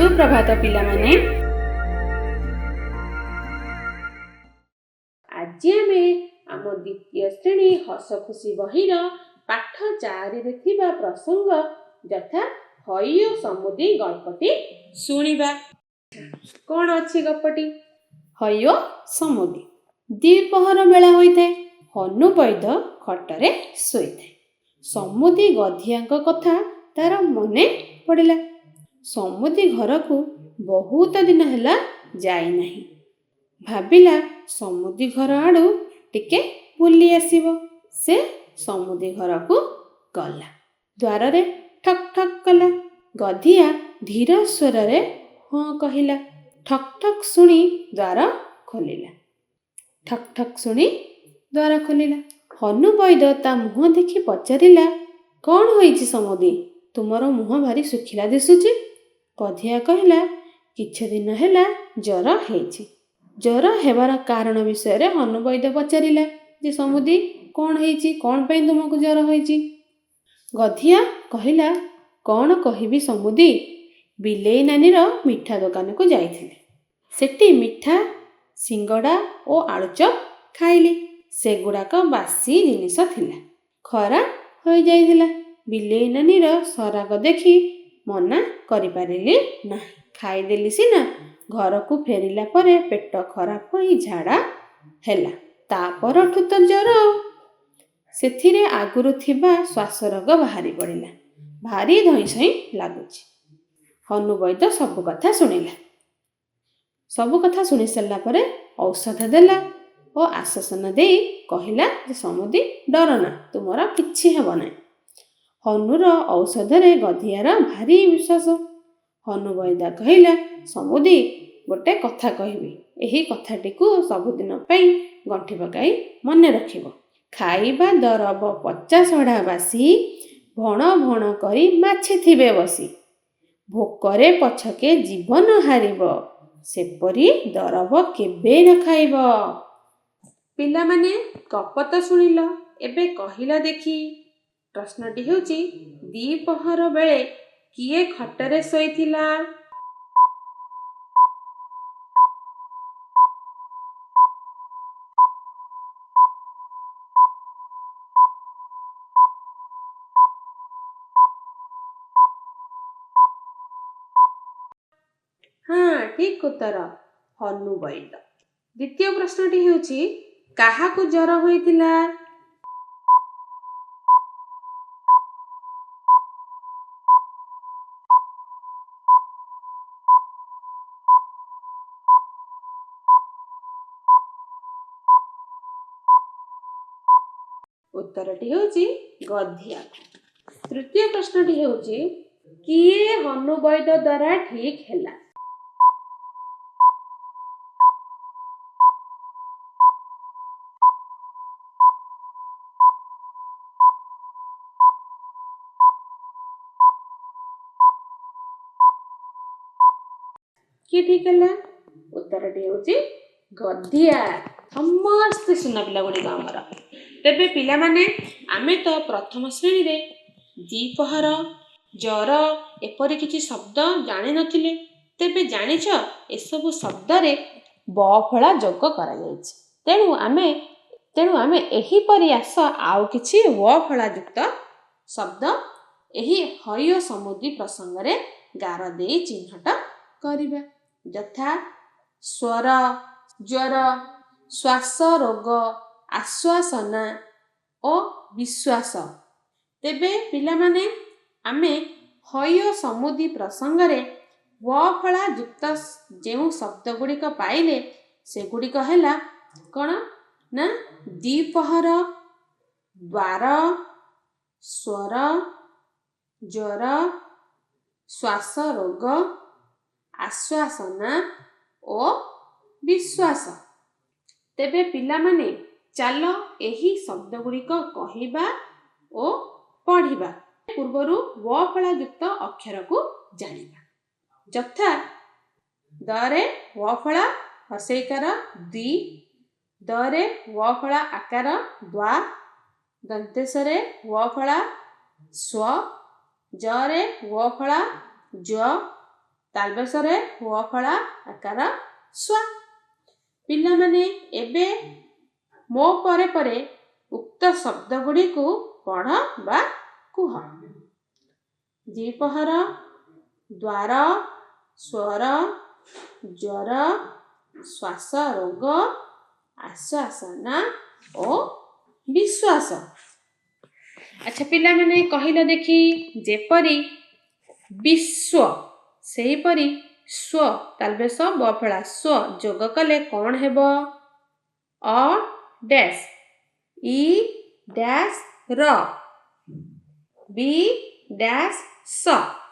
सुप्रभात पिलामाने। आज आमे आम द्वितीय श्रेणी हस खुशी बहिर पाठ 4 रे थिबा प्रसंग यथा हई ओ समुदी गल्पटी सुनिबा। कोन अछि गप्पटी? हई ओ समुदी। द्विपहर बेला होइथे। हनु वैद खटरे सोइथे। समुदी गधियाଙ୍କ कथा तार मने पड़िला। समुदी घर को बहुत दिन हैला जाई नहीं। भाबिला समुदी घर आड़ू टिके बुली आसीबो। से समुदी घर को गला। द्वार रे ठक ठक कला। गधिया धीर स्वर रे हाँ कहिला। ठक ठक सुनी द्वार खोलिला। ठक ठक सुनी द्वार खोलिला। हनु वैद ता मुह देखि पचारिला, कौन होईछि समुदी? तुमरो मुह भारी सुखिला दिसुछि। गधिया कहिला, किछ दिन हैला जर हेछि। जर हेबार कारण विषय रे हनु वैद पचारिला जे समुदी कौन हेछि, कौन पई तुमको जर होईछि? गधिया कहिला, कौन कहिबी समुदी, बिलेई नानीर मिठा दुकान को जाइथिले। सेठी मिठा सिंगड़ा ओ आलुचप खाइली। सेगुड़ाक बासी जिनिस थिला, खराब हो जाइथिला। बिलेई नानीर सराग देखि मना करि पारिली नाही। खाइदेली सिना, घर को फेरिला परे पेट खराब होई झाड़ा हैला। तापरठु तो जर। सेथिरे आगुरु थिबा श्वास रोग बाहारी पड़िला। भारी धईसई लागुछि। हनु वैद सब कथा सुनिला। सब कथा सुनि सल्ला परे औषध देला ओ आश्वासन देई कहिला जे समुदी डरना, तुमरा किछि हेबो नाही। हनुर औषध रे गधियार भारी विश्वास। हनु वैद कहिला, समुदी गोटे कथा कहिबी। एही कथाटी को सबुदिन पई गंठी पकाई मने रखिबो। खाइबा दरब 50 अढ़ा बासी, भण भण करी माछि थिबे बसी। भोकरे पछके जीवन हारिब, सेपरी दरब केबे न खाइब। पिला माने गप तो सुनिल, एबे कहिला देखी। प्रश्नटी हेउची, द्विपहर बेले किए खटरे सोइथिला? हाँ, ठीक उत्तर, हनु वैद। द्वितीय प्रश्नटी हेउची, काहाकु जर होइथिला? उत्तरटी हेउची गधिया। तृतीय प्रश्नटी हेउची, किए हनु वैद द्वारा ठीक हैला? कि ठीक हैला? उत्तरटी हेउची गधिया। समस्त सुना पिला गुड़िक आमर। तेबे पिला माने आमे तो प्रथम श्रेणी रे द्विपहर, जर एपरि किछि शब्द जानि नथिले। तेबे जानिछ एसबु शब्द रे ब फळा जोग करा जायछि। तेणु आमे एही परि आस आउ किछि व फळा युक्त शब्द एही हई ओ समुदी प्रसंग रे गार देई चिन्हट करिबा। यथा स्वर, ज्वर, श्वास रोग, आश्वासना ओ विश्वास। तेबे पिला माने आमे हई ओ समुदी प्रसंग रे व फळा युक्त जेउ शब्द गुड़िक पाइले से गुड़िक हैला कोन ना द्विपहर, द्वार, स्वर, ज्वर, श्वास रोग, आश्वासना ओ विश्वास। तेबे पिला माने चालो एही शब्द गुड़िक कहिबा ओ पढ़िबा। पूर्वरु व फळा युक्त अक्षर को जानिबा। यथा दरे व फळा हसेकार द्वि, दरे व फळा आकार द्वा, दंतेसरे व फळा स्व, जरे व फळा ज्व, ତାଲବେଶରେ ହୁଅ ଫଳା ଆକାର ସ୍ୱ। ପିଲାମାନେ ଏବେ ମୋ ପରେ ପରେ ଉକ୍ତ ଶବ୍ଦ ଗୁଡ଼ିକୁ ପଢ଼ ବା କୁହ। ଦ୍ୱିପହର, ଦ୍ୱାର, ସ୍ୱର, ଜ୍ୱର, ଶ୍ୱାସ ରୋଗ, ଆଶ୍ୱାସନା ଓ ବିଶ୍ୱାସ। ଆଚ୍ଛା ପିଲାମାନେ କହିଲ ଦେଖି, ଯେପରି ବିଶ୍ୱ ସେହିପରି ସ୍ୱ ତାଲବେଶ ବଫଳା ସ୍ୱ ଯୋଗ କଲେ କ'ଣ ହେବ? ଅ ଡ୍ୟାସ୍, ଇ ଡ୍ୟାସ୍ ର, ବି ଡ୍ୟାସ୍ ସ।